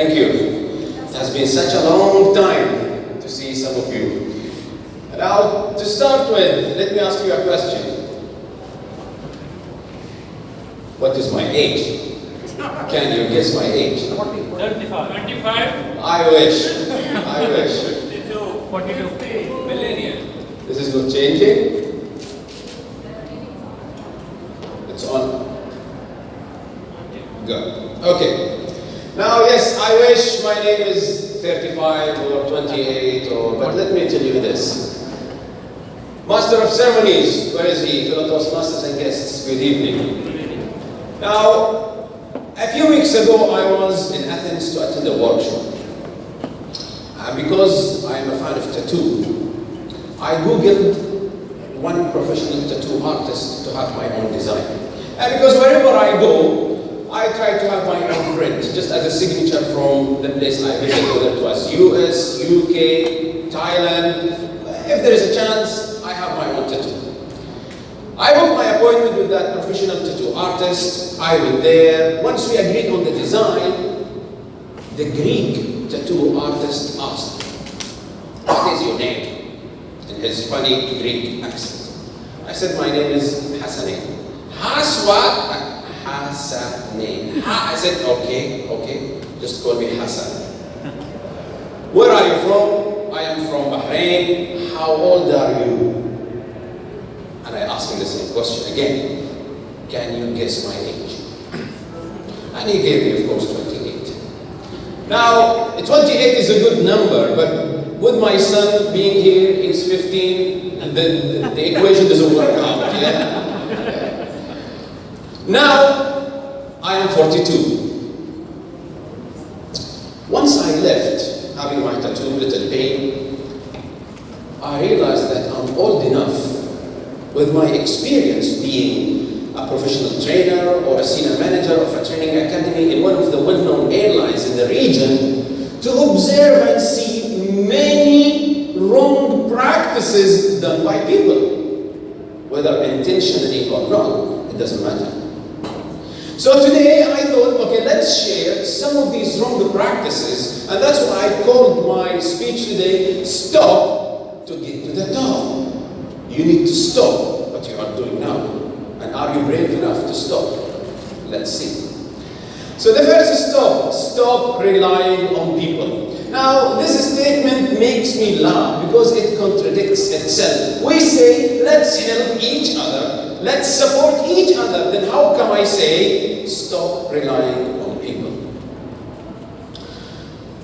Thank you. It has been such a long time to see some of you. Now, to start with, let me ask you a question. What is my age? Can you guess my age? 35. 25. I wish. I wish. 52. 42. Millennial. This is not changing. It's on. Good. Okay. Now, yes, I wish my name is 35 or 28 but let me tell you this. Master of Ceremonies, where is he? Fellow Toastmasters and guests, good evening. Now, a few weeks ago, I was in Athens to attend a workshop. Because I am a fan of tattoo, I Googled one professional tattoo artist to have my own design. And because wherever I go, I try to have my own print, just as a signature from the place I visit, whether it was US, UK, Thailand. If there is a chance, I have my own tattoo. I booked my appointment with that professional tattoo artist. I went there. Once we agreed on the design, the Greek tattoo artist asked, "What is your name?" in his funny Greek accent. I said, "My name is Hassanin." Haswa. Hassanin. I said, okay, just call me Hassan. Where are you from? I am from Bahrain. How old are you? And I asked him the same question again. Can you guess my age? And he gave me, of course, 28. Now, 28 is a good number, but with my son being here, he's 15, the equation doesn't work out, yeah? Now, I am 42. Once I left, having my tattoo, little pain, I realized that I'm old enough, with my experience being a professional trainer or a senior manager of a training academy in one of the well-known airlines in the region, to observe and see many wrong practices done by people, whether intentionally or not, it doesn't matter. So today I thought, okay, let's share some of these wrong practices, and that's why I called my speech today, Stop to Get to the Top. You need to stop what you are doing now. And are you brave enough to stop? Let's see. So the first stop relying on people. Now, this statement makes me laugh because it contradicts itself. We say, let's help each other, let's support each other. Then how come I say, stop relying on people?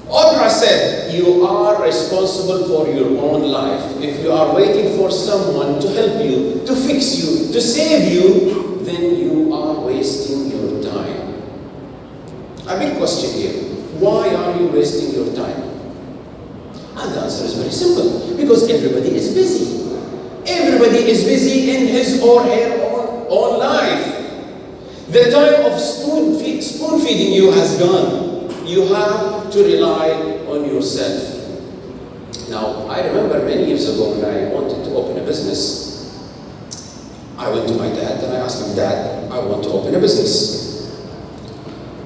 Oprah said, you are responsible for your own life. If you are waiting for someone to help you, to fix you, to save you, then you are wasting your time. A big question here. Why are you wasting your time? And the answer is very simple. Because everybody is busy. Everybody is busy in his or her own life. The time of spoon feeding you has gone. You have to rely on yourself. Now, I remember many years ago when I wanted to open a business, I went to my dad and I asked him, "Dad, I want to open a business."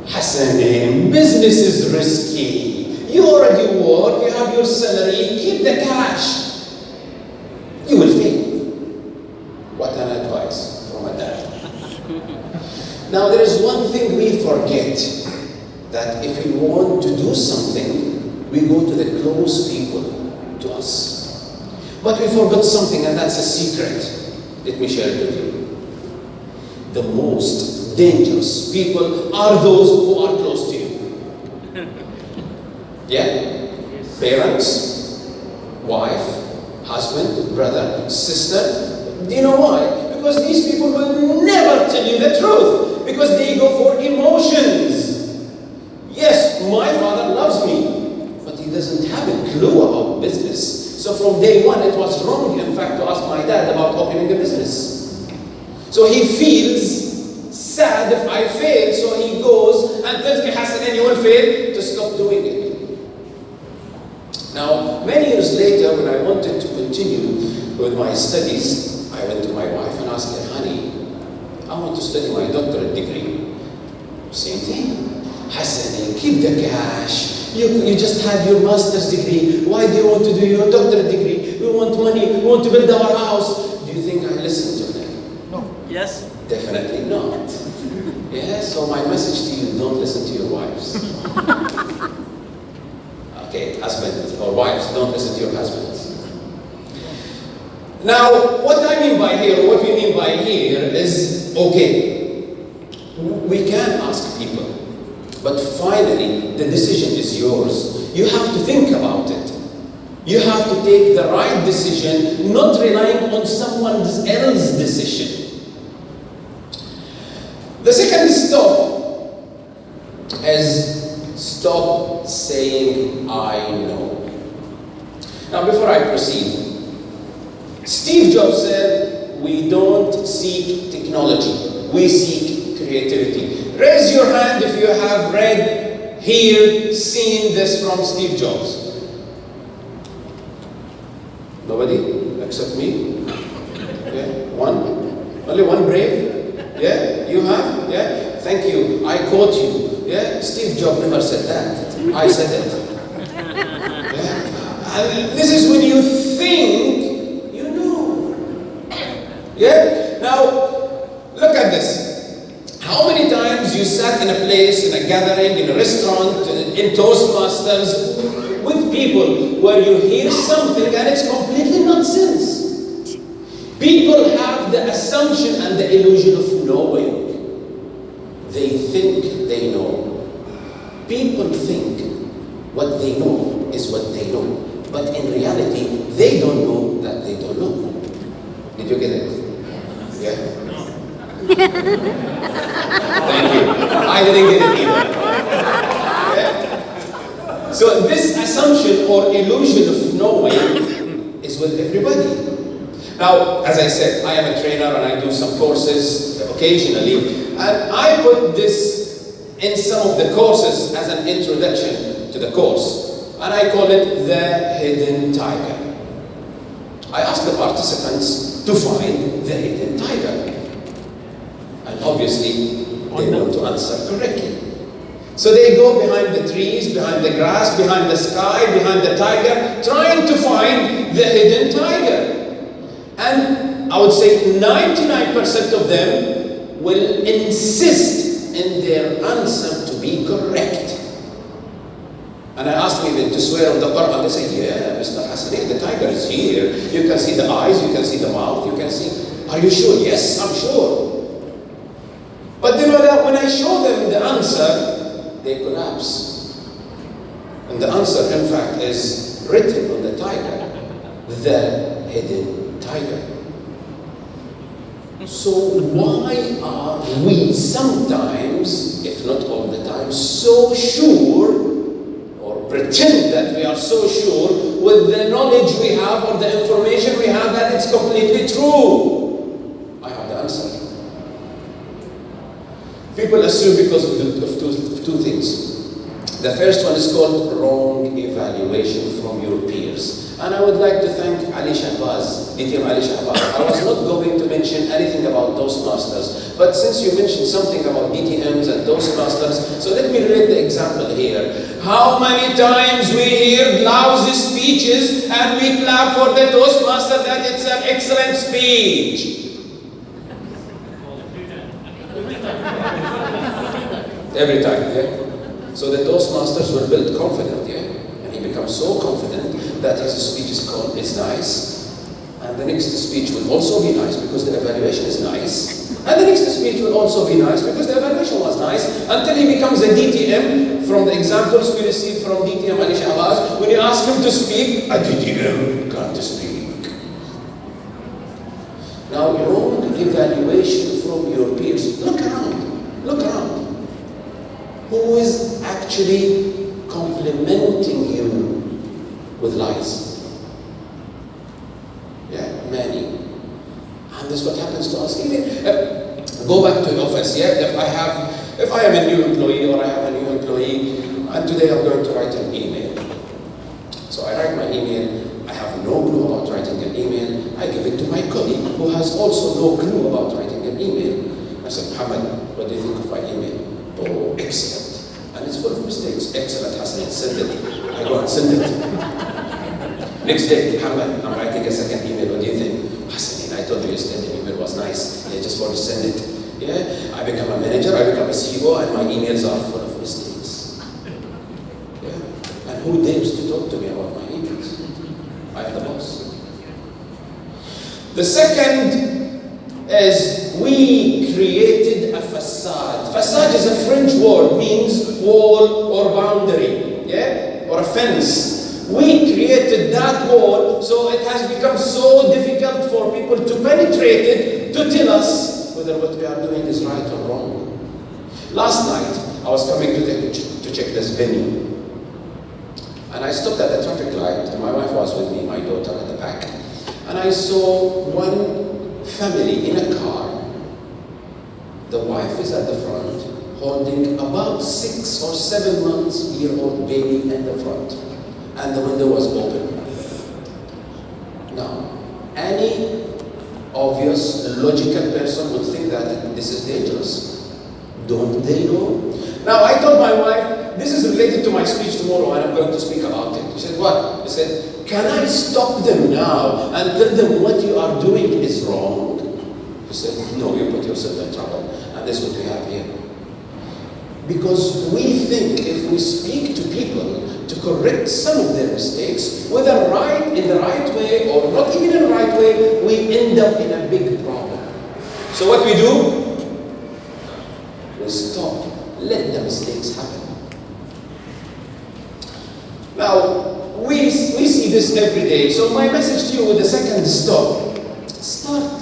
Hassan, business is risky. You already work, you have your salary, keep the cash. You will fail. What an advice from a dad. Now there is one thing we forget, that if we want to do something, we go to the close people to us. But we forgot something, and that's a secret. Let me share it with you. The most dangerous people are those who are close to you. Yeah? Parents, wife, husband, brother, sister. Do you know why? Because these people will never tell you the truth. Because they go for emotions. Yes, my father loves me, but he doesn't have a clue about business. So from day one, it was wrong, in fact, to ask my dad about opening a business. So he feels sad if I fail, so he goes and tells me, "Hassan, you will fail," to stop doing it. Now, many years later, when I wanted to continue with my studies, I went to my wife and asked her, "Honey, I want to study my doctorate degree." Same thing. Hassan, keep the cash. You just had your master's degree. Why do you want to do your doctorate degree? We want money. We want to build our house. Do you think I listen to them? No. Yes. Definitely not. Yeah, so my message to you, don't listen to your wives. Okay, husbands or wives, don't listen to your husbands. Now, what I mean by here, or what we mean by here is, okay, we can ask people, but finally, the decision is yours. You have to think about it. You have to take the right decision, not relying on someone else's decision. The second stop is stop saying, I know. Now, before I proceed, Steve Jobs said, we don't seek technology, we seek creativity. Raise your hand if you have read, heard, seen this from Steve Jobs. Nobody except me? Yeah, one? Only one brave? Yeah, you have? Yeah, thank you. I quote you. Yeah, Steve Jobs never said that. I said it. Yeah. And this is when you think. Yeah? Now, look at this. How many times you sat in a place, in a gathering, in a restaurant, in Toastmasters, with people where you hear something and it's completely nonsense? People have the assumption and the illusion of knowing. They think they know. People think what they know is what they know. But in reality, they don't know that they don't know. Did you get it? Yeah? Thank you. I didn't get it either. Yeah? So this assumption or illusion of knowing is with everybody. Now, as I said, I am a trainer and I do some courses occasionally. And I put this in some of the courses as an introduction to the course. And I call it the hidden tiger. I ask the participants to find the hidden tiger. And obviously, they want to answer correctly. So they go behind the trees, behind the grass, behind the sky, behind the tiger, trying to find the hidden tiger. And I would say 99% of them will insist in their answer to be correct. And I asked them even to swear on the Quran. They say, yeah, Mr. Hassan, the tiger is here. You can see the eyes, you can see the mouth, you can see. Are you sure? Yes, I'm sure. But you know that when I show them the answer, they collapse. And the answer, in fact, is written on the tiger, the hidden tiger. So why are we sometimes, if not all the time, so sure or pretend that we are so sure with the knowledge we have or the information we have that it's completely true? I have the answer. People assume because of two things. The first one is called wrong evaluation from your peers. And I would like to thank Ali Shahbaz, DTM Ali Shahbaz. I was not going to mention anything about Toastmasters, but since you mentioned something about DTMs and Toastmasters, so let me relate the example here. How many times we hear lousy speeches and we clap for the Toastmaster that it's an excellent speech? Every time, yeah? So the Toastmasters were built confident, yeah? And he becomes so confident that his speech is nice. And the next speech will also be nice because the evaluation is nice. And the next speech will also be nice because the evaluation was nice, until he becomes a DTM. From the examples we received from DTM Ali Shahbaz, when you ask him to speak, a DTM can't speak. Now, wrong evaluation from your peers. Look around. Look around. Who is actually complimenting you with lies? Yeah, many. And this is what happens to us. Even go back to the office. Yeah, if I am a new employee or I have a new employee, and today I'm going to write an email. So I write my email. I have no clue about writing an email. I give it to my colleague who has also no clue about writing an email. I said, Muhammad, what do you think of my email? Oh, excellent. And it's full of mistakes. Excellent, Hassan, send it. I go and send it. Next day, Muhammad, I'm writing a second email. What do you think? Hassan, I told you yesterday the email was nice. I just want to send it. Yeah, I become a manager, I become a CEO, and my emails are full of mistakes. Yeah, and who dares to talk to me about my emails? I'm the boss. The second is we created a facade. Facade is a French word, means wall or boundary, yeah, or a fence. We created that wall, so it has become so difficult for people to penetrate it, to tell us whether what we are doing is right or wrong. Last night, I was coming to check this venue. And I stopped at the traffic light, and my wife was with me, my daughter at the back. And I saw one family in a car. The wife is at the front, holding about 6 or 7 months year-old baby in the front. And the window was open. Now, any obvious, logical person would think that this is dangerous. Don't they know? Now, I told my wife, this is related to my speech tomorrow, and I'm going to speak about it. She said, what? I said, can I stop them now and tell them what you are doing is wrong? She said, no, you put yourself in trouble. And this is what we have here. Because we think if we speak to people to correct some of their mistakes, whether in the right way or not even in the right way, we end up in a big problem. So what we do? We stop. Let the mistakes happen. Now, we see this every day. So my message to you with the second stop, start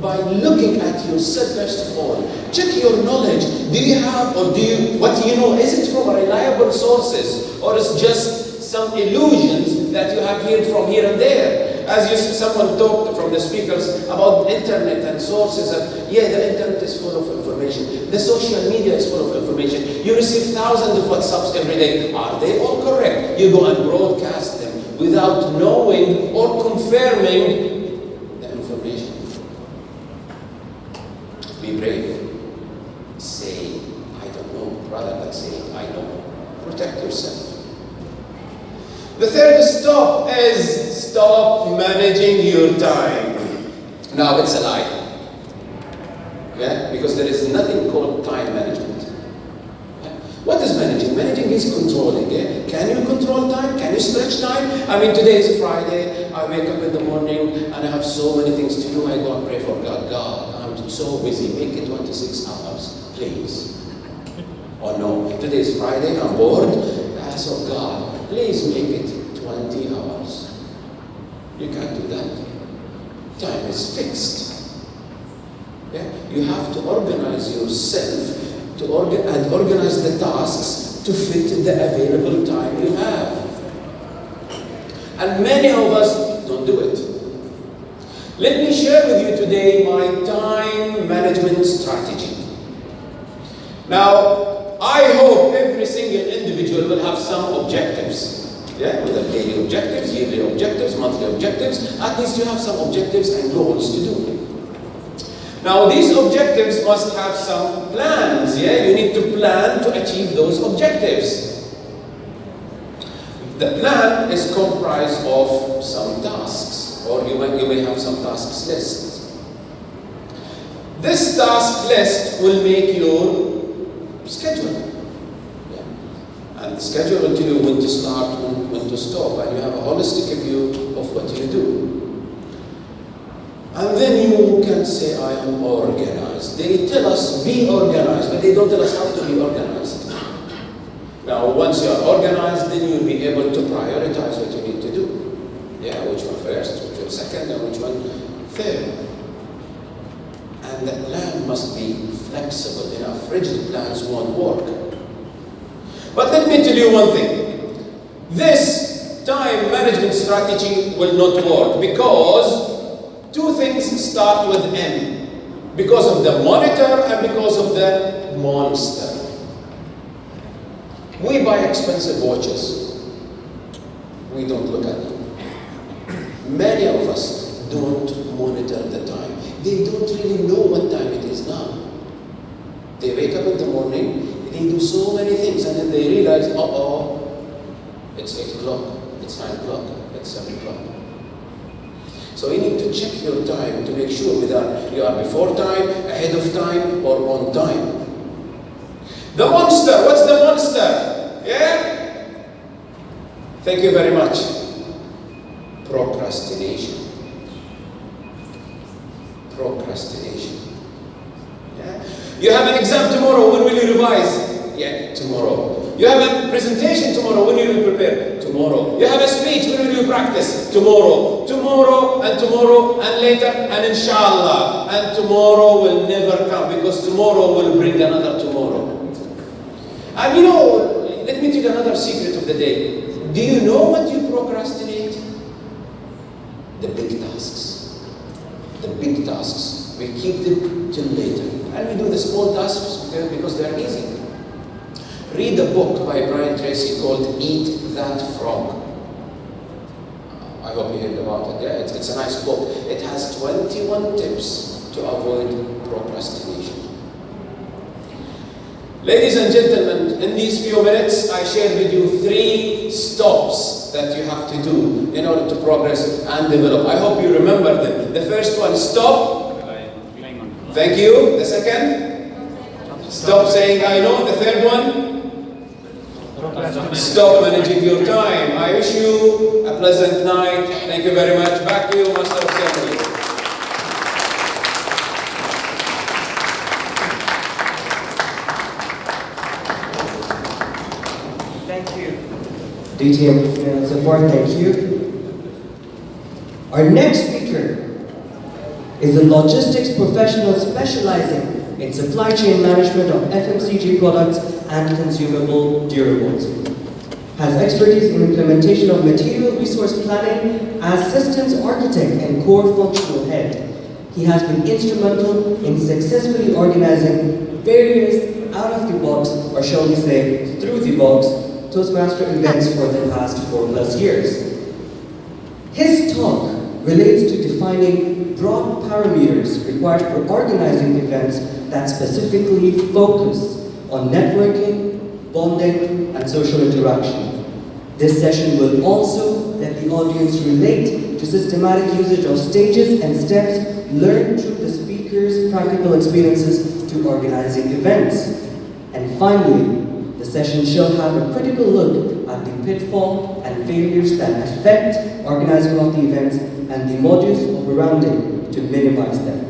by looking at yourself first of all. Check your knowledge. Do you have, or what do you know? Is it from reliable sources, or is just some illusions that you have heard from here and there? As someone talked from the speakers about internet and sources, and yeah, the internet is full of information. The social media is full of information. You receive thousands of WhatsApps every day. Are they all correct? You go and broadcast them without knowing or confirming the information. Be brave. Say, I don't know, rather than say, I know. Protect yourself. The third stop is stop managing your time. Now, it's a lie. Yeah? Because there is nothing called time management. Yeah? What is managing? Managing is controlling. Yeah? Can you control time? Can you stretch time? I mean, today is Friday. I wake up in the morning and I have so many things to do. I go and pray for God. God, I'm so busy. Make it 26 hours, please. Or no, today is Friday. I'm bored. So God, please make it 20 hours. You can't do that. Time is fixed. Yeah? You have to organize yourself and organize the tasks to fit the available time you have. And many of us don't do it. Let me share with you today my time management strategy. Now, I hope every single individual will have some objectives. Yeah, whether daily objectives, yearly objectives, monthly objectives. At least you have some objectives and goals to do. Now, these objectives must have some plans. Yeah, you need to plan to achieve those objectives. The plan is comprised of some tasks, or you may have some tasks lists. This task list will make your schedule. Yeah. And the schedule will tell you when to start, when to stop, and you have a holistic view of what you do. And then you can say, I am organized. They tell us, be organized, but they don't tell us how to be organized. Now, once you are organized, then you'll be able to prioritize what you need to do. Yeah, which one first, which one second, and which one third. And the plan must be flexible enough. Rigid plans won't work. But let me tell you one thing. This time management strategy will not work because two things start with M. Because of the monitor and because of the monster. We buy expensive watches. We don't look at them. Many of us don't monitor the time. They don't really know what time it is now. They wake up in the morning, they They do so many things, and then they realize, it's 8 o'clock, it's 9 o'clock, it's 7 o'clock. So you need to check your time to make sure whether you are before time, ahead of time, or on time. The monster, what's the monster? Yeah? Thank you very much. Procrastination. Procrastination. Yeah? You have an exam tomorrow, when will you revise? Yeah, tomorrow. You have a presentation tomorrow, when will you prepare? Tomorrow. You have a speech, when will you practice? Tomorrow. Tomorrow, and later, and inshallah. And tomorrow will never come, because tomorrow will bring another tomorrow. And you know, let me tell you another secret of the day. Do you know what you procrastinate? The big tasks. The big tasks. We keep them till later. And we do the small tasks because they are easy. Read a book by Brian Tracy called Eat That Frog. I hope you heard about it. Yeah, it's a nice book. It has 21 tips to avoid procrastination. Ladies and gentlemen, in these few minutes, I shared with you 3 stops that you have to do in order to progress and develop. I hope you remember them. The first one, stop. Thank you. The second, stop saying I know. The third one, stop managing your time. I wish you a pleasant night. Thank you very much. Back to you, Master of Ceremony. Thank you. DTM support, thank you. Our next speaker is a logistics professional specializing in supply chain management of FMCG products and consumable durables. Has expertise in implementation of material resource planning as systems architect and core functional head. He has been instrumental in successfully organizing various out-of-the-box, or shall we say, through-the-box, Toastmaster events for the past 4+ years. His talk relates to defining broad parameters required for organizing events that specifically focus on networking, bonding, and social interaction. This session will also let the audience relate to systematic usage of stages and steps learned through the speaker's practical experiences to organizing events. And finally, the session shall have a critical look at the pitfall and failures that affect organizing of the events and the modus operandi to minimize them.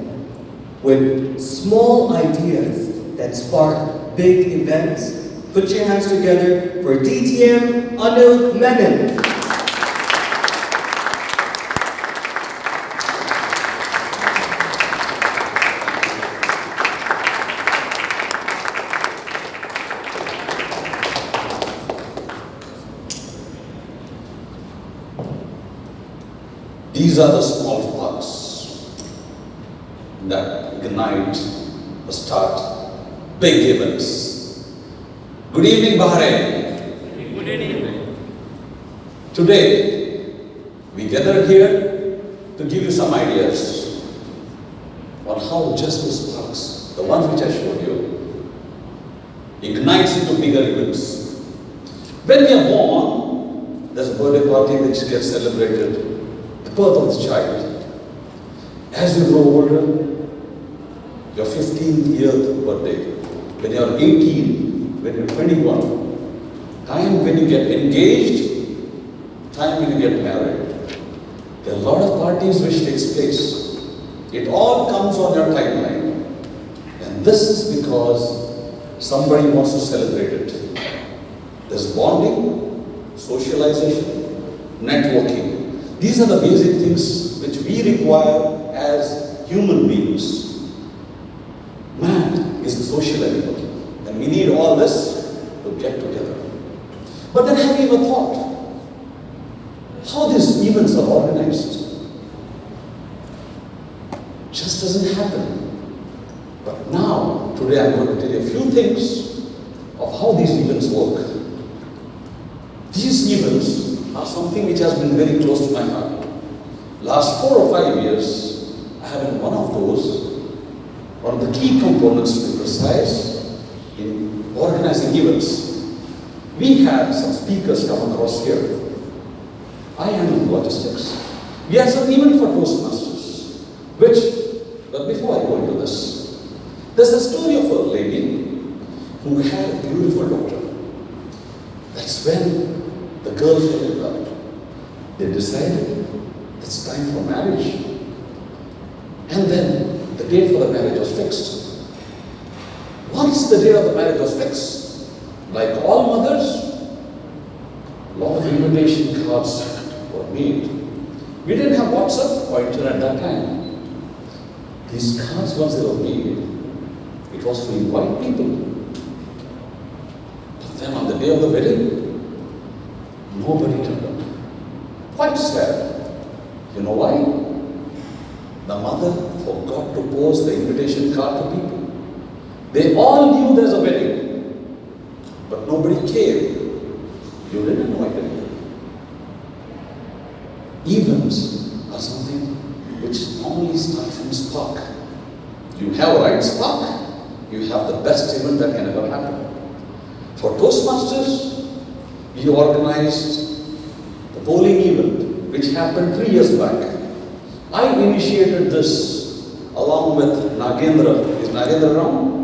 With small ideas that spark big events, put your hands together for DTM Anil Menon. These are the small sparks that ignite or start big events. Good evening, Bahrain. Good evening. Today, we gather here to give you some ideas on how just those sparks, the ones which I showed you, ignites into bigger events. When we are born, there's a birthday party which gets celebrated. Birth of the child. As you grow older, your 15th year birthday, when you are 18, when you're 21, time when you get engaged, time when you get married. There are a lot of parties which takes place. It all comes on your timeline. And this is because somebody wants to celebrate it. There's bonding, socialization, networking. These are the basic things which we require as human beings. Man is a social animal, and we need all this to get together. But then have you ever thought how these events are organized? Just doesn't happen. But now, today I'm going to tell you a few things of how these events work. These events are something which has been very close to my heart. Last 4 or 5 years, I have been one of the key components to be precise, in organizing events. We had some speakers come across here. I handled logistics. We had some event for Toastmasters, but before I go into this, there's a story of a lady who had a beautiful daughter. That's when the girl fell in love. They decided it's time for marriage. And then the date for the marriage was fixed. Once the date of the marriage was fixed, like all mothers, a lot of invitation cards were made. We didn't have WhatsApp or internet at that time. These cards, once they were made, it was to invite people. But then on the day of the wedding, nobody turned up. Quite sad. You know why? The mother forgot to post the invitation card to people. They all knew there's a wedding, but nobody came. You didn't know it. Events are something which normally start from spark. You have a right spark, you have the best event that can ever happen. For Toastmasters, we organized the bowling event, which happened 3 years back. I initiated this along with Nagendra. Is Nagendra around?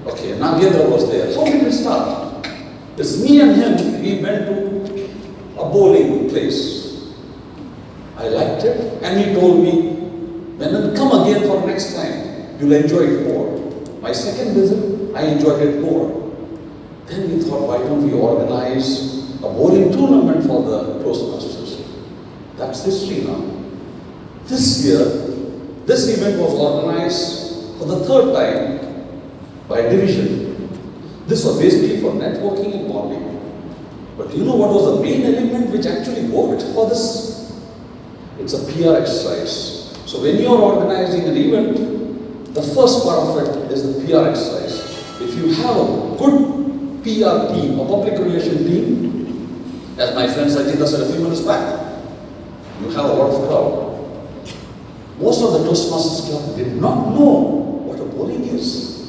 Okay, Nagendra was there. How did it start? It's me and him, we went to a bowling place. I liked it, and he told me, then come again for next time, you'll enjoy it more. My second visit, I enjoyed it more. Then we thought, why don't we organize a bowling tournament for the Toastmasters? That's history now. This year, this event was organized for the third time by division. This was basically for networking and bonding. But you know what was the main element which actually worked for this? It's a PR exercise. So when you are organizing an event, the first part of it is the PR exercise. If you have a good PR team, a public relation team, as my friend Sajita said a few minutes back, you have a lot of crowd. Most of the Toastmasters Club did not know what a bowling is.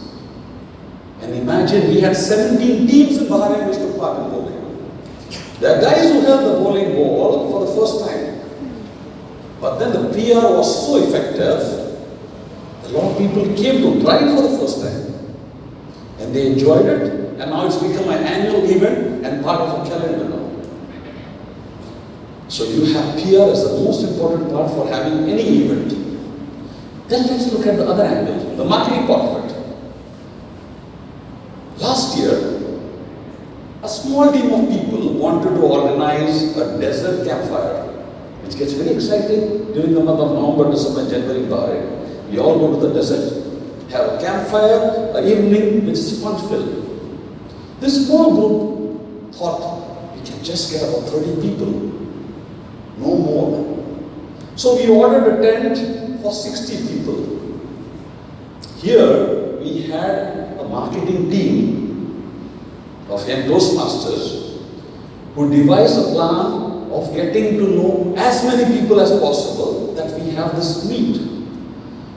And imagine we had 17 teams in Bahrain which took part in bowling. There are guys who held the bowling ball for the first time. But then the PR was so effective, a lot of people came to try it for the first time. And they enjoyed it, and now it's become an annual event and part of a calendar now. So you have PR as the most important part for having any event. Then let's look at the other angle, the marketing part of it. Last year, a small team of people wanted to organize a desert campfire, which gets very exciting during the month of November, December, January in Bahrain. We all go to the desert, have a campfire, an evening which is fun-filled. This small group thought we can just get about 30 people, no more. So we ordered a tent for 60 people. Here we had a marketing team of young Toastmasters who devised a plan of getting to know as many people as possible that we have this meet.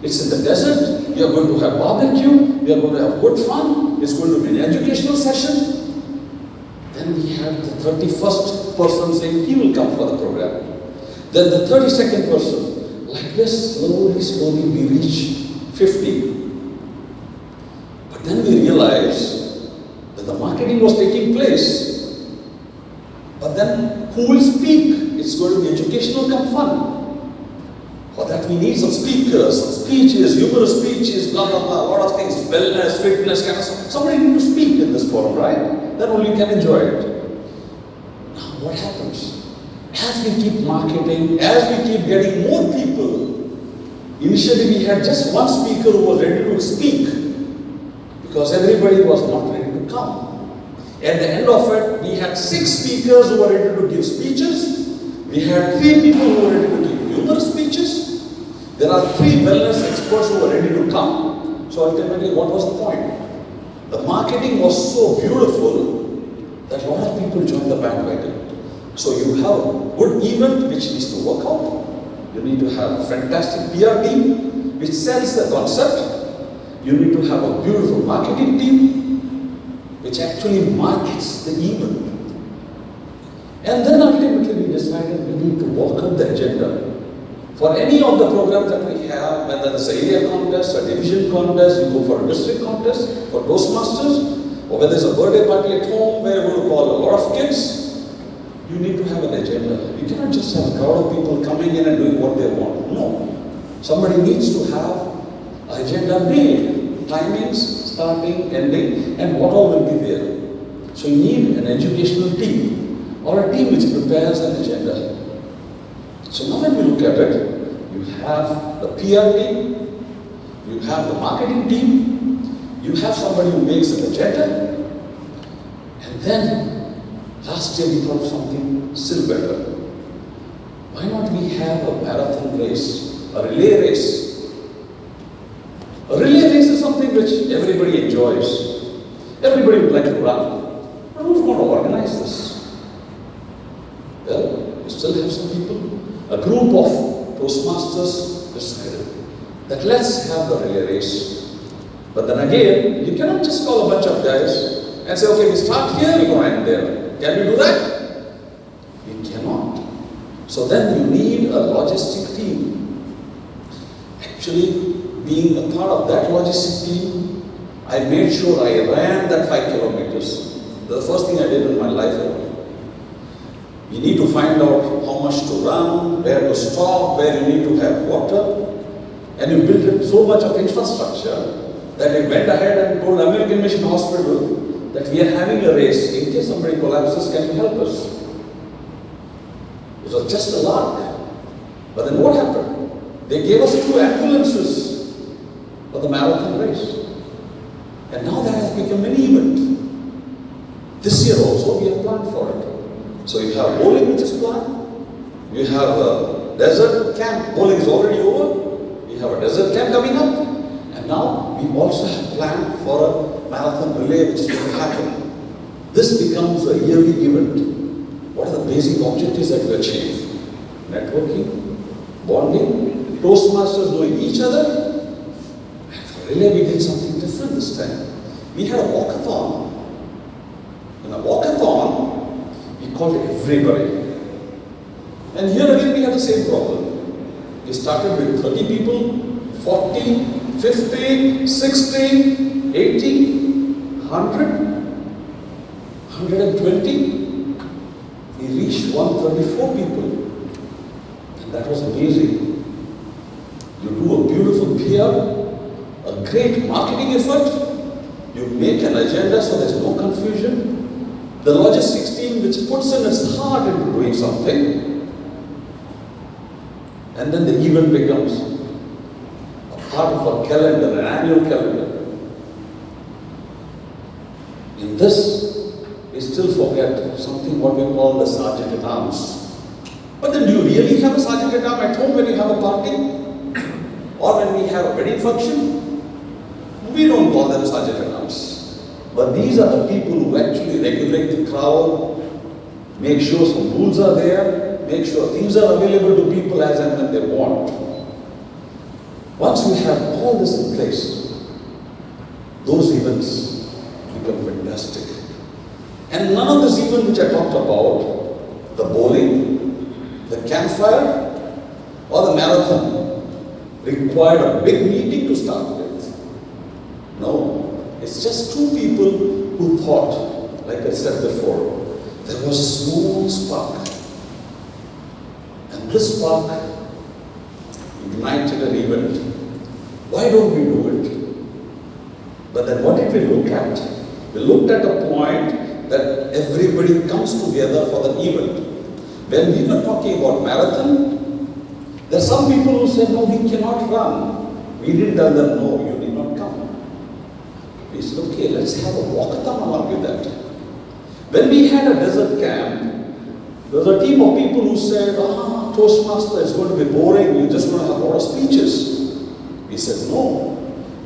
It's in the desert, we are going to have barbecue, we are going to have good fun, it's going to be an educational session. Then we have the 31st person saying he will come for the program. Then the 32nd person, like this, slowly we reach 50. But then we realize that the marketing was taking place. But then who will speak? It's going to be educational come fun. For that we need some speakers, some speeches, humorous speeches, blah blah blah, a lot of things, wellness, fitness, kind of stuff. Somebody needs to speak in this forum, right? Then only you can enjoy it. Now what happens? As we keep marketing, as we keep getting more people, initially we had just one speaker who was ready to speak because everybody was not ready to come. At the end of it, we had 6 speakers who were ready to give speeches. We had 3 people who were ready to give humorous speeches. There are 3 wellness experts who were ready to come. So ultimately, what was the point? The marketing was so beautiful that a lot of people joined the bandwagon. So you have a good event which needs to work out. You need to have a fantastic PR team which sells the concept. You need to have a beautiful marketing team. which actually markets the event. And then ultimately we decided we need to work out the agenda. For any of the programs that we have, whether it's an area contest, a division contest, you go for a district contest, for Toastmasters, or whether it's a birthday party at home where we're going to call a lot of kids, you need to have an agenda. You cannot just have a crowd of people coming in and doing what they want. No. Somebody needs to have an agenda made. Timings, starting, ending, and what all will be there. So you need an educational team, or a team which prepares an agenda. So now when we look at it, you have the PR team, you have the marketing team, you have somebody who makes an agenda, and then last year we thought of something still better. Why not we have a marathon race, a relay race? A relay race is something which everybody enjoys. Everybody would like to run. But who's going to organize this? Well, you still have some people. A group of Toastmasters decided that let's have the relay race. But then again, you cannot just call a bunch of guys and say, okay, we start here, we go end there. Can we do that? We cannot. So then you need a logistic team. Actually, being a part of that logistic team, I made sure I ran that 5 kilometers. The first thing I did in my life. You need to find out how much to run, where to stop, where you need to have water. And you built so much of infrastructure that we went ahead and told American Mission Hospital that we are having a race. In case somebody collapses, can you help us? It was just a lark. But then what happened? They gave us 2 ambulances for the marathon race. And now that has become an event. This year also we have planned for it. So you have bowling which is planned, you have a desert camp, bowling is already over, we have a desert camp coming up, and now we also have planned for a marathon relay which is going to happen. This becomes a yearly event. What are the basic objectives that we achieve? Networking, bonding, Toastmasters knowing each other, and for relay we did something different this time. We had a walkathon. In a walkathon, we called everybody. And here again we had the same problem. We started with 30 people, 40, 50, 60, 80, 100, 120. We reached 134 people. And that was amazing. You do a beautiful PR, a great marketing effort, you make an agenda so there's no confusion. The logistics team which puts in its heart into doing something, and then the event becomes a part of our calendar, an annual calendar. In this, we still forget something what we call the sergeant at arms. But then do you really have a sergeant at arms at home when you have a party? Or when we have a wedding function? We don't call them sergeant at arms. But these are the people who actually regulate the crowd, make sure some rules are there, make sure things are available to people as and when they want. Once we have all this in place, those events become fantastic. And none of this event which I talked about, the bowling, the campfire, or the marathon, required a big meeting to start with. No. It's just 2 people who thought, like I said before, there was a small spark. And this spark ignited an event. Why don't we do it? But then what did we look at? We looked at a point that everybody comes together for the event. When we were talking about marathon, there are some people who said, no, we cannot run. We didn't tell them, no, you did not come. We said, okay, let's have a walkathon along with that. When we had a desert camp, there was a team of people who said, Toastmaster is going to be boring, you're just going to have a lot of speeches. We said, no,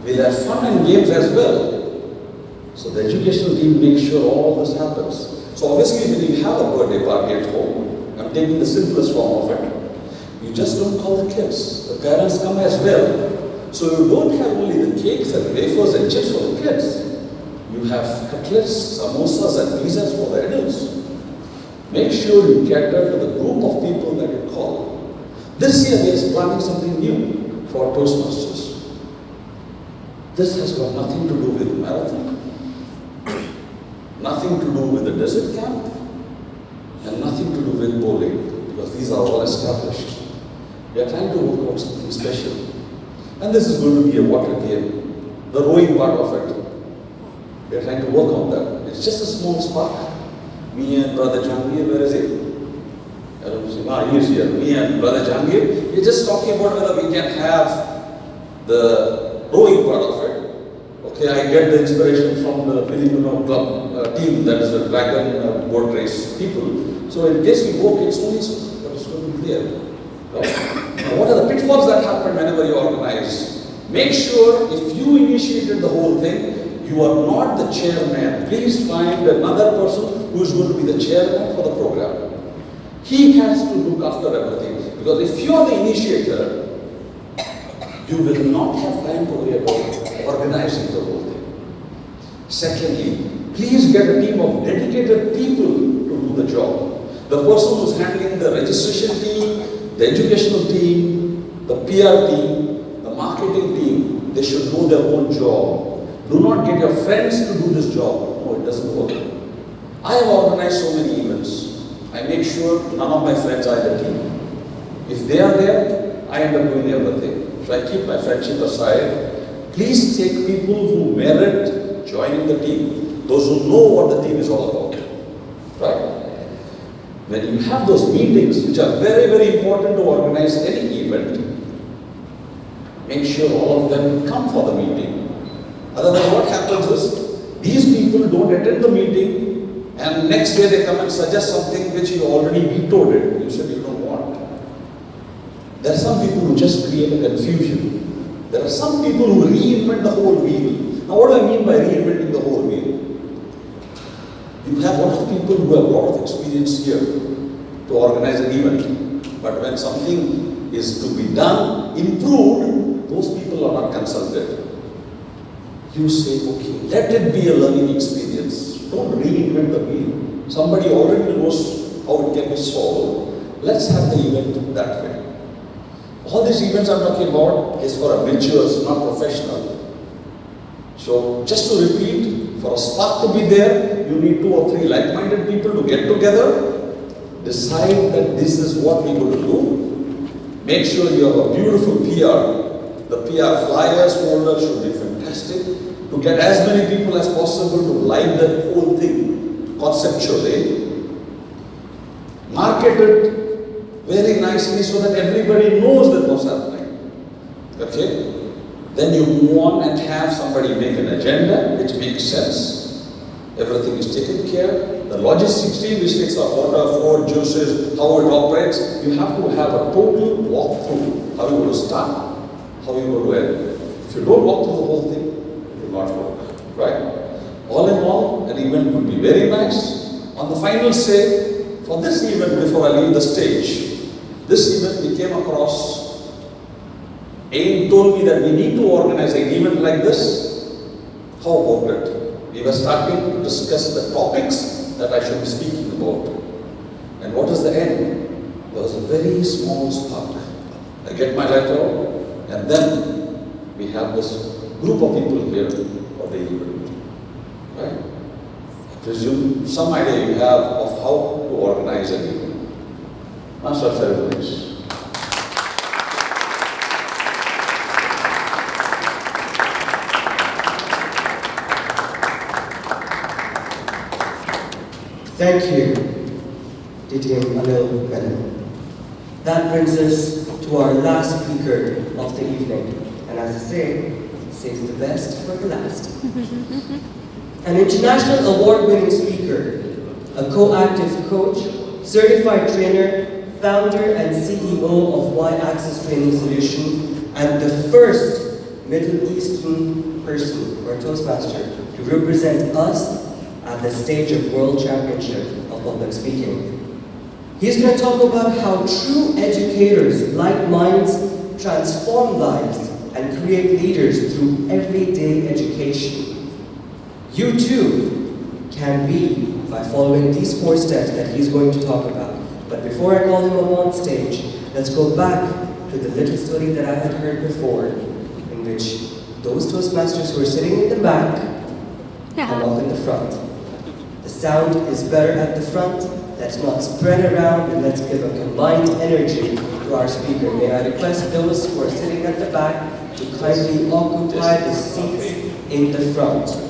we'll have fun and games as well. So the educational team makes sure all this happens. So obviously when you have a birthday party at home, I'm taking the simplest form of it, you just don't call the kids. The parents come as well. So you don't have only the cakes and wafers and chips for the kids. You have cutlets, samosas and pizzas for the adults. Make sure you cater to the group of people that you call. This year we are planning something new for Toastmasters. This has got nothing to do with marathon, nothing to do with the desert camp, and nothing to do with bowling, because these are all established. We are trying to work out something special. And this is going to be a water game, the rowing part of it. We are trying to work on that. It's just a small spark. Me and Brother Jangir, where is he? I don't know, he is here. Me and Brother Jangir, we're just talking about whether we can have the rowing part of it. Okay, I get the inspiration from the Filipino club team, that is the dragon boat race people. So in case we work, it's only so that it's going to be there. Right? Now, what are the pitfalls that happen whenever you organize? Make sure if you initiated the whole thing, you are not the chairman. Please find another person who is going to be the chairman for the program. He has to look after everything. Because if you are the initiator, you will not have time to worry about organizing the whole thing. Secondly, please get a team of dedicated people to do the job. The person who is handling the registration team, the educational team, the PR team, the marketing team, they should know their own job. Do not get your friends to do this job. No, it doesn't work. I have organized so many events. I make sure none of my friends are in the team. If they are there, I end up doing everything. So I keep my friendship aside. Please take people who merit joining the team. Those who know what the team is all about. Right? When you have those meetings, which are very, very important to organize any event, make sure all of them come for the meeting. Otherwise, what happens is, these people don't attend the meeting, and next day they come and suggest something which you already vetoed it. You said you don't want. There are some people who just create a confusion. There are some people who reinvent the whole wheel. Now, what do I mean by reinventing the whole wheel? You have a lot of people who have a lot of experience here to organize an event. But when something is to be done, improved, those people are not consulted. You say, okay, let it be a learning experience. Don't reinvent the wheel. Somebody already knows how it can be solved. Let's have the event that way. All these events I'm talking about is for amateurs, not professional. So just to repeat, for a spark to be there, you need 2 or 3 like-minded people to get together, decide that this is what we're going to do. Make sure you have a beautiful PR. The PR flyers folder should be fantastic. To get as many people as possible to like the whole thing conceptually. Market it very nicely so that everybody knows that what's happening. Okay? Then you move on and have somebody make an agenda which makes sense. Everything is taken care. The logistics team, which takes our water, food, juices, how it operates, you have to have a total walkthrough. How you going to start, how you going to end. If you don't walk through the whole thing, it will not work. Right? All in all, an event would be very nice. On the final say, for this event, before I leave the stage, this event we came across. AIM told me that we need to organize an event like this. How about it? We were starting to discuss the topics that I should be speaking about. And what is the end? There was a very small spark. I get my letter, and then we have this group of people here for the event. Right? I presume some idea you have of how to organize an event. Master of Ceremonies. Thank you, DTM Anil Menon. That brings us to our last speaker of the evening. And as I say, saves the best for the last. An international award-winning speaker, a co-active coach, certified trainer, founder and CEO of Y-Axis Training Solution, and the first Middle Eastern person or Toastmaster to represent us at the stage of World Championship of Public Speaking. He's going to talk about how true educators, like minds, transform lives and create leaders through everyday education. You too can be by following these 4 steps that he's going to talk about. But before I call him up on stage, let's go back to the little story that I had heard before, in which those Toastmasters who are sitting in the back come up in the front. The sound is better at the front. Let's not spread around, and let's give a combined energy to our speaker. May I request those who are sitting at the back to kindly occupy the seats in the front.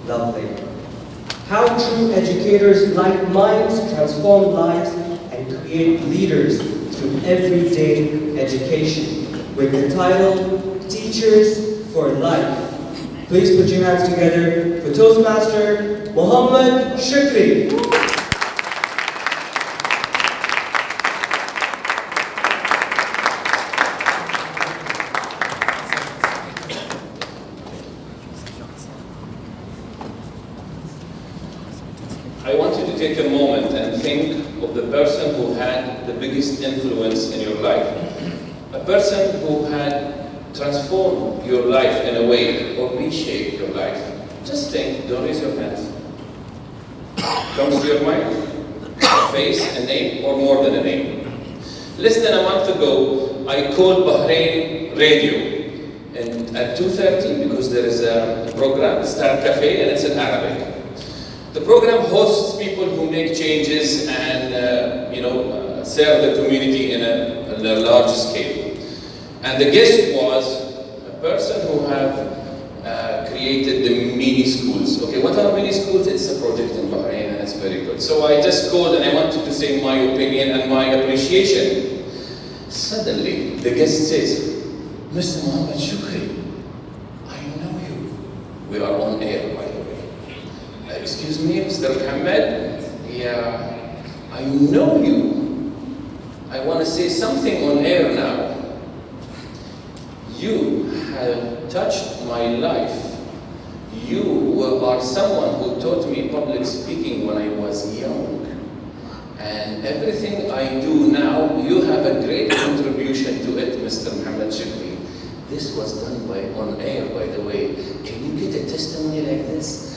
Lovely. How true educators like minds transform lives and create leaders through everyday education, with the title Teachers for Life. Please put your hands together for Toastmaster Muhammad Shukri. I want you to take a moment and think of the person who had the biggest influence in your life. A person who had transformed your life in a way or reshaped your life. Just think, don't raise your hands. Comes to your mind? A face, a name, or more than a name. Less than a month ago, I called BAHRAIN radio and at 2:30 because there is a program, Star Cafe, and it's in Arabic. The program hosts people who make changes and serve the community in a large scale. And the guest was a person who have created the mini schools. Okay, what are mini schools? It's a project in Bahrain and it's very good. So I just called and I wanted to say my opinion and my appreciation. Suddenly, the guest says, Mr. Muhammad Shukri, I know you. We are on air, by the way. Excuse me, Mr. Muhammad? Yeah, I know you. I want to say something on air now. You have touched my life. You are someone who taught me public speaking when I was young. And everything I do now, you have a great contribution to it, Mr. Muhammad Shukri. This was done on air, by the way. Can you get a testimony like this?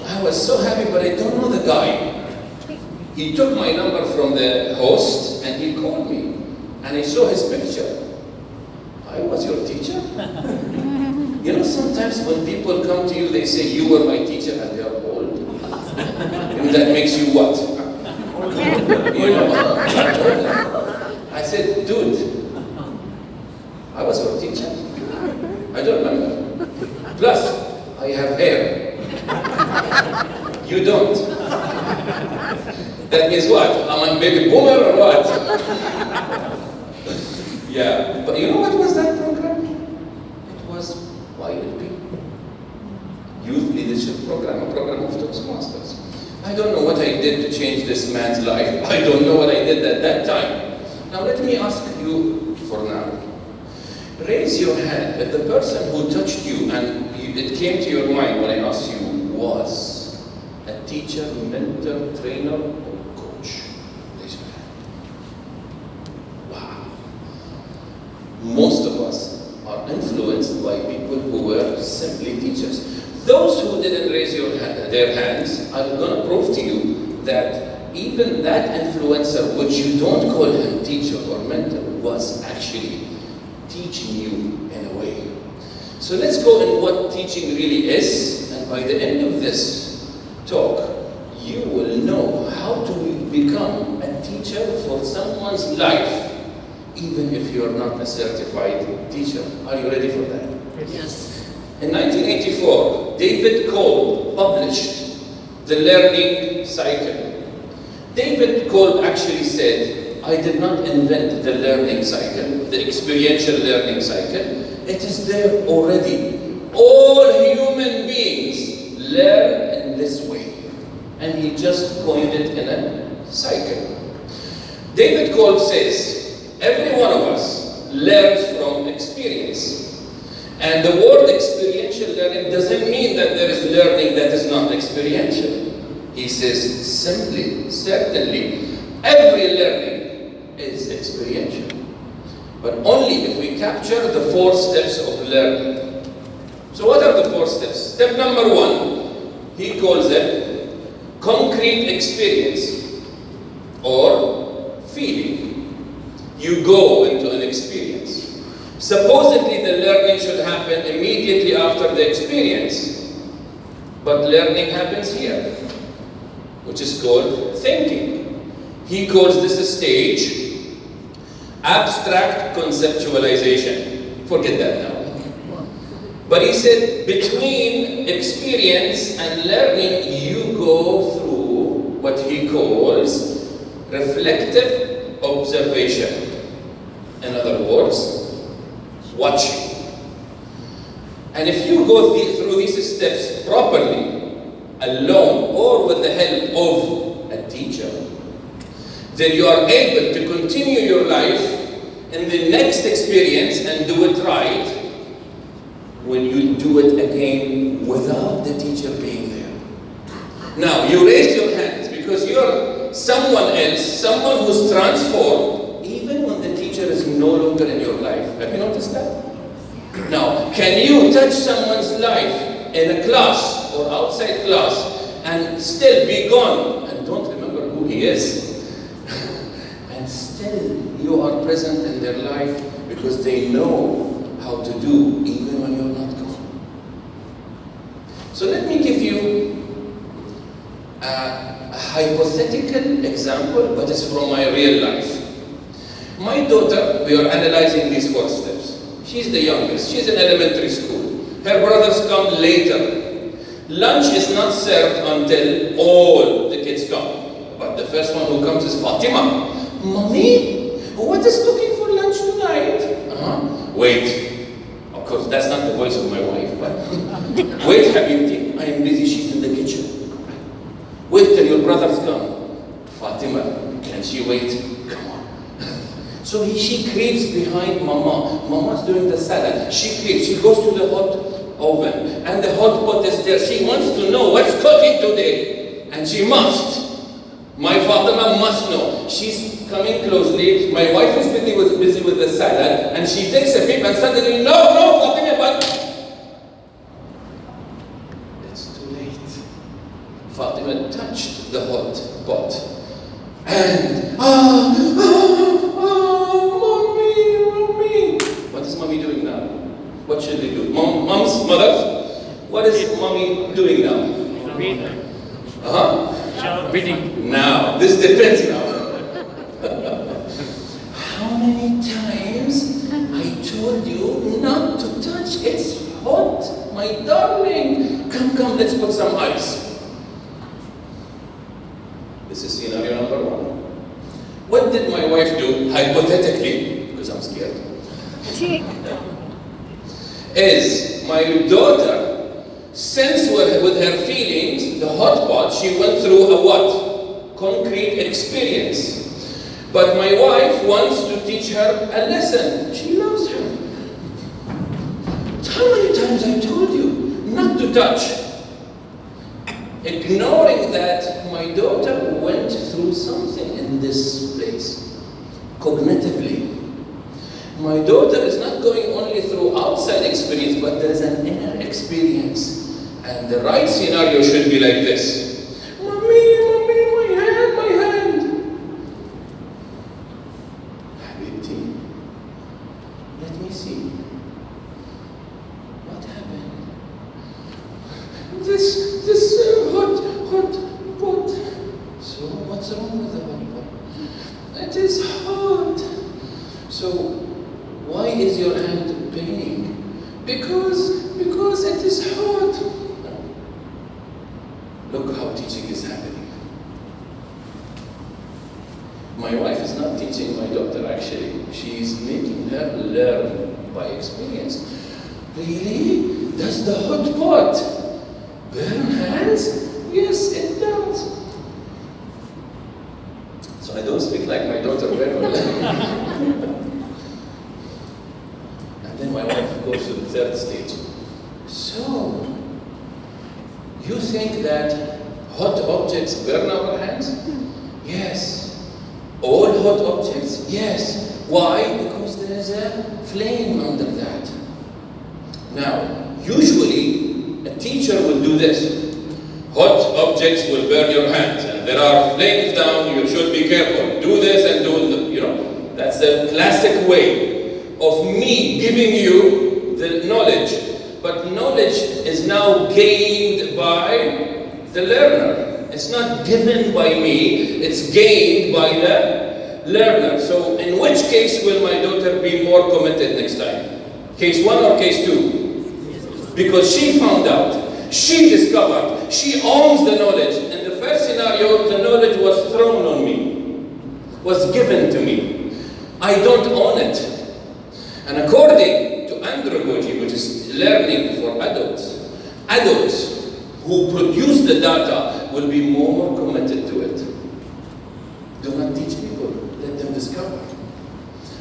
I was so happy, but I don't know the guy. He took my number from the host and he called me. And I saw his picture. I was your teacher? You know, sometimes when people come to you, they say, you were my teacher, and they are old. And that makes you what? You know? I said, dude, I was your teacher. I don't remember. Plus, I have hair. You don't. That means what? I'm a baby boomer or what? Yeah, but you know what was that program? It was YLP, Youth Leadership Program, a program of Toastmasters. I don't know what I did to change this man's life. I don't know what I did at that time. Now let me ask you for now. Raise your hand if the person who touched you and it came to your mind when I asked you was a teacher, mentor, trainer, or coach. Raise your hand. Wow. Most of us are influenced by people who were simply teachers. Those who didn't raise their hands, I'm going to prove to you that even that influencer, which you don't call him teacher or mentor, was actually teaching you in a way. So let's go in what teaching really is, and by the end of this talk, you will know how to become a teacher for someone's life, even if you are not a certified teacher. Are you ready for that? Yes. In 1984, David Kolb published The Learning Cycle. David Kolb actually said, I did not invent the learning cycle, the experiential learning cycle. It is there already. All human beings learn in this way. And he just coined it in a cycle. David Kolb says, every one of us learns from experience. And the word experiential learning doesn't mean that there is learning that is not experiential. He says simply, certainly, every learning is experiential. But only if we capture the 4 steps of learning. So what are the 4 steps? Step number 1, he calls it concrete experience or feeling. You go into an experience. Supposedly the learning should happen immediately after the experience, but learning happens here, which is called thinking. He calls this a stage abstract conceptualization. Forget that now. But he said between experience and learning, you go through what he calls reflective observation. In other words, watching. And if you go through these steps properly, alone or with the help of a teacher, then you are able to continue your life in the next experience and do it right when you do it again without the teacher being there. Now, you raised your hands because you're someone else, someone who's transformed, even when the teacher is no longer in your life. Have you noticed that? Now, can you touch someone's life in a class or outside class and still be gone and don't remember who he is? And still you are present in their life because they know how to do even when you're not gone. So let me give you a hypothetical example, but it's from my real life. My daughter, we are analyzing these 4 steps. She's the youngest. She's in elementary school. Her brothers come later. Lunch is not served until all the kids come. But the first one who comes is Fatima. Mommy, what is cooking for lunch tonight? Wait. Of course, that's not the voice of my wife, but wait, Habibti, I am busy. She's in the kitchen. Wait till your brothers come. Fatima, can she wait? Come on. So she creeps behind Mama. Mama's doing the salad. She creeps. She goes to the hot oven. And the hot pot is there. She wants to know what's cooking today. And she must. My Fatima must know. She's coming closely. My wife is busy with the salad. And she takes a peep and suddenly, no, Fatima, but it's too late. Fatima touched the hot pot. And, mommy. What is mommy doing now? What should we do? Mothers? What is mommy doing now? Beating. Now, this depends now. How many times I told you not to touch? It's hot, my darling. Come, let's put some ice. This is scenario number 1. What did my wife do, hypothetically, because I'm scared, is my daughter, since with her feelings, the hot pot, she went through a what? Concrete experience. But my wife wants to teach her a lesson. She loves her. How many times I told you not to touch? Ignoring that my daughter went through something in this place, cognitively. My daughter is not going only through outside experience, but there is an inner experience. And the right scenario should be like this. Mommy, my hand. Habibti, let me see. What happened? This hot pot. So what's wrong with the hot pot? It is hot. So why is your hand paining? Because it is hot. Look how teaching is happening. My wife is not teaching my daughter actually. She is making her learn by experience. Really? Does the hot pot burn hands? Yes, it does. So I don't speak like my daughter very well. And then my wife goes to the third stage. So, you think that hot objects burn our hands? Yes. All hot objects? Yes. Why? Because there is a flame under that. Now, usually, a teacher will do this. Hot objects will burn your hands, and there are flames down, you should be careful. Do this and do, you know. That's the classic way of me giving you the knowledge. But knowledge is now gained by the learner. It's not given by me, it's gained by the learner. So in which case will my daughter be more committed next time? Case 1 or case 2? Because she found out, she discovered, she owns the knowledge. In the first scenario, the knowledge was thrown on me, was given to me. I don't own it. And according to andragogy, which is learning for adults, adults who produce the data will be more committed to it. Do not teach people, let them discover.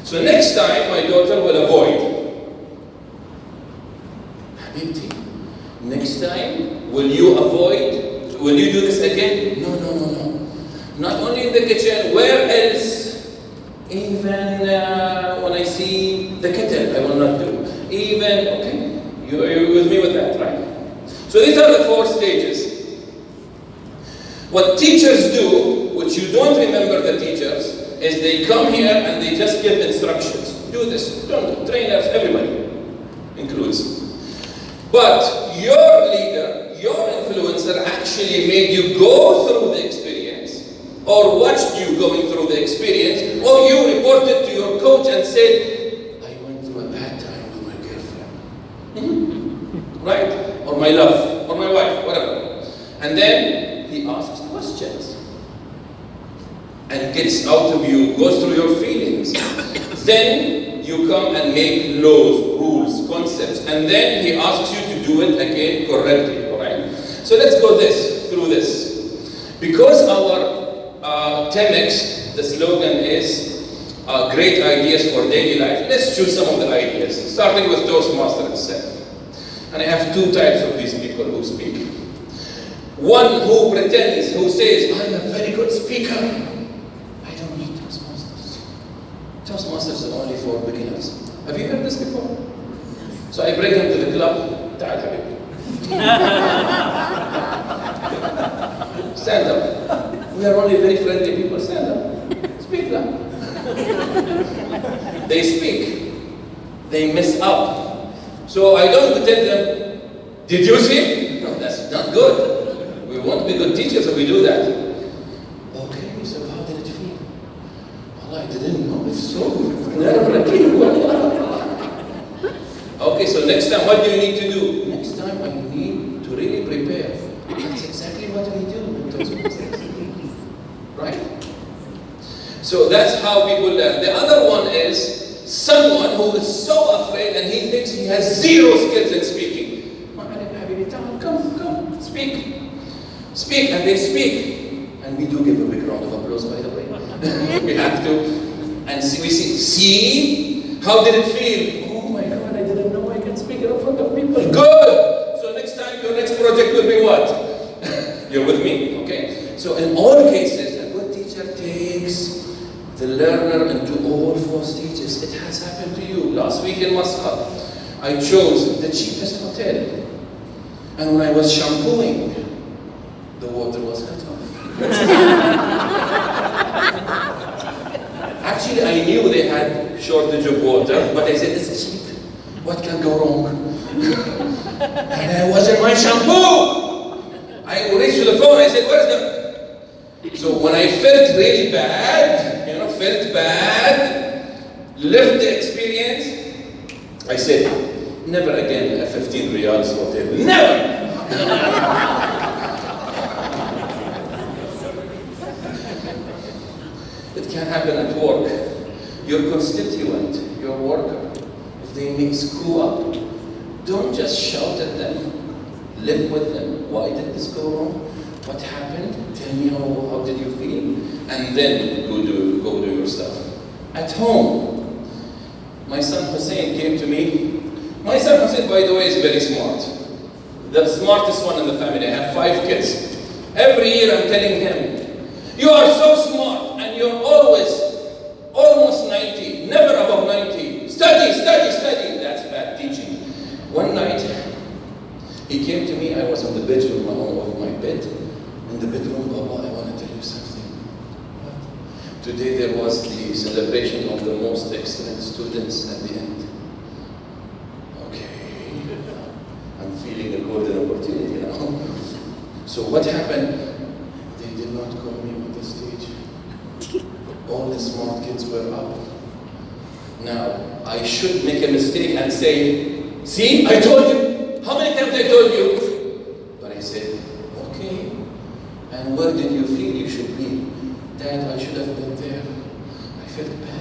So next time, my daughter will avoid. Habibti, next time, will you avoid? Will you do this again? No, no, no, no. Not only in the kitchen, where else? Even when I see the kettle, I will not do. Even, okay, you're with me with that, right? So these are the 4 stages. What teachers do, which you don't remember the teachers, is they come here and they just give instructions. Do this, don't do. Trainers, everybody includes. But your leader, your influencer actually made you go through the experience, or watched you going through the experience, or you reported to your coach and said, I went through a bad time with my girlfriend. Right? Or my love, or my wife, whatever. And then he asks questions and gets out of you, goes through your feelings. Then you come and make laws, rules, concepts, and then he asks you to do it again correctly, all right? So let's go through this. Because our TMX, the slogan is great ideas for daily life. Let's choose some of the ideas, starting with Toastmasters itself. And I have 2 types of these people who speak. One who pretends, who says, I'm a very good speaker. I don't need Toastmasters. Toastmasters are only for beginners. Have you heard this before? So I bring him to the club. Ta'al habibi. Stand up. We are only very friendly people. Stand up. Speak now. They speak. They mess up. So I don't tell them, did you see? No, that's not good. We won't be good teachers if we do that. Okay, so how did it feel? Well, I didn't know. It's so nerve-wracking. Okay, so next time, what do you need to do? Next time, I need to really prepare. That's exactly what we do in Toastmasters. Right? So that's how people learn. The other one is someone who is so afraid and he thinks he has 0 skills in speaking. Come, speak. Speak, and they speak. And we do give a big round of applause, by the way. We have to. And we see, how did it feel? Oh my God, I didn't know I can speak in front of people. Good! So next time, your next project will be what? You're with me? Okay? So in all cases, a good teacher takes the learner into all 4 stages. It has happened to you. Last week in Muscat, I chose the cheapest hotel. And when I was shampooing, the water was cut off. Actually, I knew they had shortage of water, but I said, this is cheap. What can go wrong? And I wasn't my shampoo. I reached to the phone, I said, where's the... So when I felt really bad, lived the experience, I said, never again a 15 riyals hotel. Never! It can happen at work. Your constituent, your worker, if they screw up, don't just shout at them. Live with them. Why did this go wrong? What happened? Tell me how did you feel? And then go do your stuff. At home, my son Hussein came to me. My son Hussein, by the way, is very smart. The smartest one in the family. I have 5 kids. Every year I'm telling him, you are so smart and you're always almost 90, never above 90. Study, study, study. That's bad teaching. One night, he came to me. I was in the bedroom of my bed. In the bedroom, Baba, I want to tell you something. Today there was the celebration of the most excellent students at the end. Okay, I'm feeling a golden opportunity now. So what happened? They did not call me on the stage. All the smart kids were up. Now, I should make a mistake and say, see, I told you. How many times I told you? But I said, okay. And where did you feel you should be? Dad, I should have been there. I felt bad.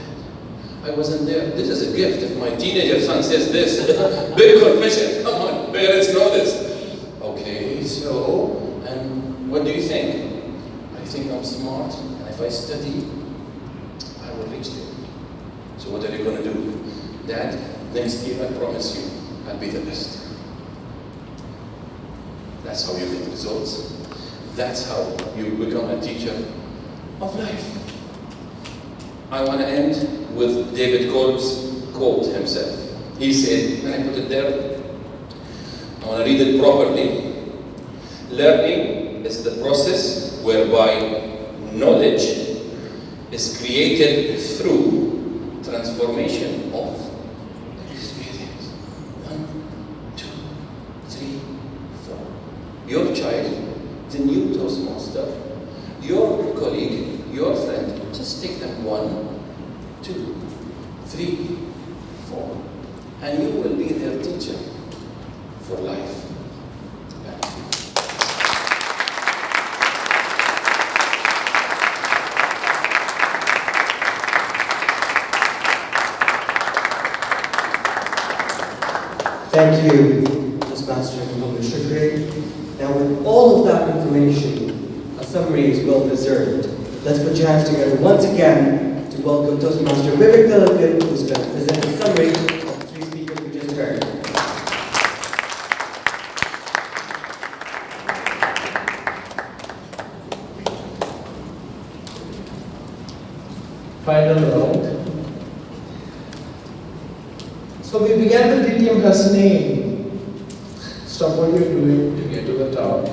I wasn't there. This is a gift. If my teenager son says this, big confession. Come on, parents know this. Okay, so, and what do you think? I think I'm smart, and if I study, I will reach there. So what are you going to do? Dad, next year I promise you, I'll be the best. That's how you get results. That's how you become a teacher of life. I want to end with David Kolb's quote himself. He said, when I put it there, I want to read it properly. Learning is the process whereby knowledge is created through transformation of experience. 1, 2, 3, 4. Your child, the new Toastmaster, your colleague, your friend, just take them 1, 2, 3, 4, and you will be their teacher for life. Thank you, Toastmaster Muhammad Shukri. Now, with all of that information, a summary is well deserved. Let's put your hands together once again to welcome Toastmaster Vivek Talakan, who's going to present a summary of the 3 speakers we just heard. Final round. So we began with DTM name. Stop what you're doing to get to the top.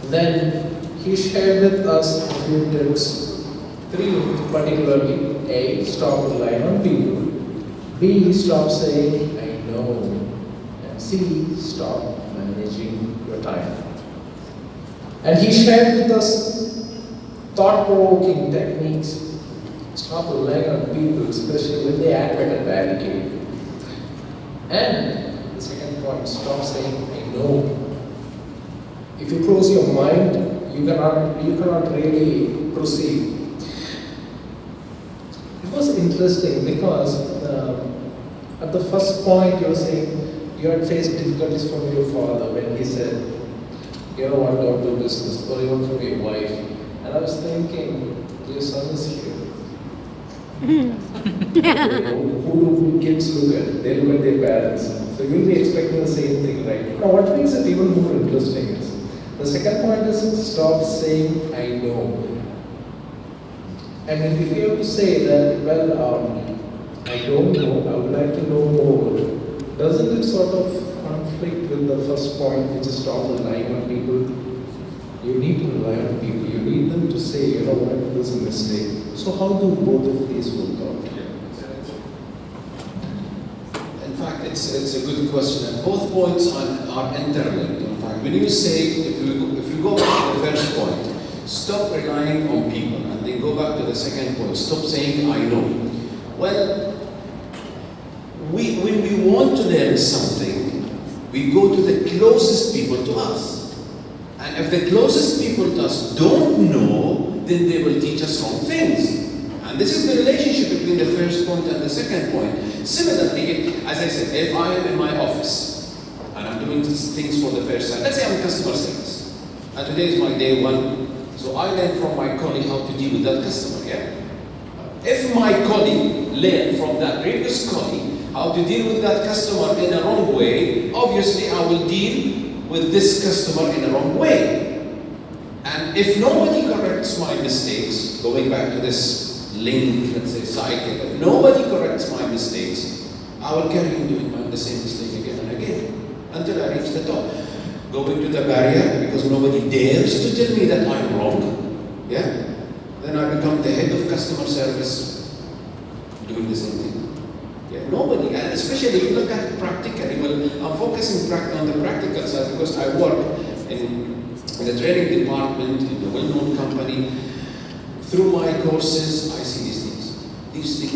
Then he shared with us a few tips. 3 particularly. A, stop relying on people. B, stop saying I know. And C, stop managing your time. And he shared with us thought-provoking techniques. Stop relying on people, especially when they act like a barricade. And the second point, stop saying I know. If you close your mind, you cannot really proceed. It was interesting because at the first point you were saying you had faced difficulties from your father when he said, you know what, don't do business, or even from your wife. And I was thinking, your son is here. Who do kids look at? They look at their parents. So you'll be expecting the same thing, right? Now, what makes it even more interesting is the second point is stop saying I know. And if you have to say that, well, I don't know, I would like to know more, doesn't it sort of conflict with the first point, which is stop relying on people? You need to rely on people. You need them to say, you know what, this is a mistake. So how do both of these work out? In fact, it's a good question, and both points are interlinked. In fact, when you say, if you go back to the first point, stop relying on people, and then go back to the second point, stop saying I know. Well, when we want to learn something, we go to the closest people to us. And if the closest people to us don't know, then they will teach us wrong things. And this is the relationship between the first point and the second point. Similarly, as I said, if I am in my office and I'm doing things for the first time, let's say I'm customer service, and today is my day 1, so I learn from my colleague how to deal with that customer, yeah? If my colleague learned from that previous colleague how to deal with that customer in a wrong way, obviously I will deal with this customer in a wrong way. And if nobody corrects my mistakes, going back to this link, let's say cycle, if nobody corrects my mistakes, I will carry on doing the same mistake again and again until I reach the top. Going to the barrier because nobody dares to tell me that I'm wrong. Yeah? Then I become the head of customer service doing the same thing. Yeah? Nobody, and especially if you look at it practically, well, I'm focusing on the practical side because I work in the training department in a well-known company. Through my courses, I see these things. These things